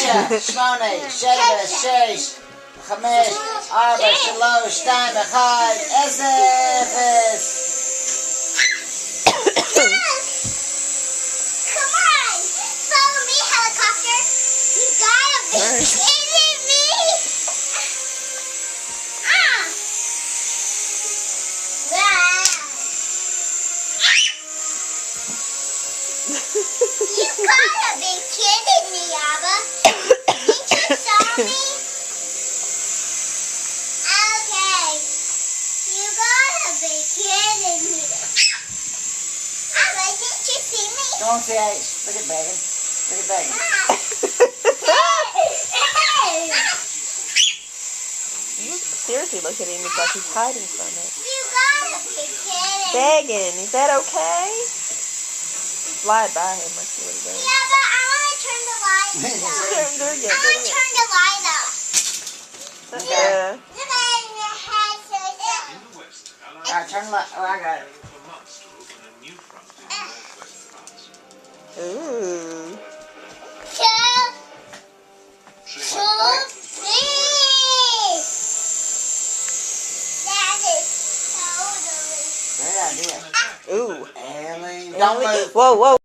9, 8, 7, 6, 5, 4, 3, 2, 1, 0. Come on! Follow me, helicopter! You gotta be kidding me! You gotta be kidding me, Abba! Didn't you saw me? Okay. You gotta be kidding me. Abba, didn't you see me? Come on, CH. Look at Megan. Look at Megan. You seriously look at him. It's like he's hiding from it. You gotta be kidding me. Megan, is that okay? Slide by him. Let's see what he does. Yeah, but I want to turn the light off. There you I go. want to turn the light off. Yeah. Alright, turn the light. Oh, I got it. Ooh. That is so delicious. Great idea. Ooh. Ellie, don't move. Whoa, whoa.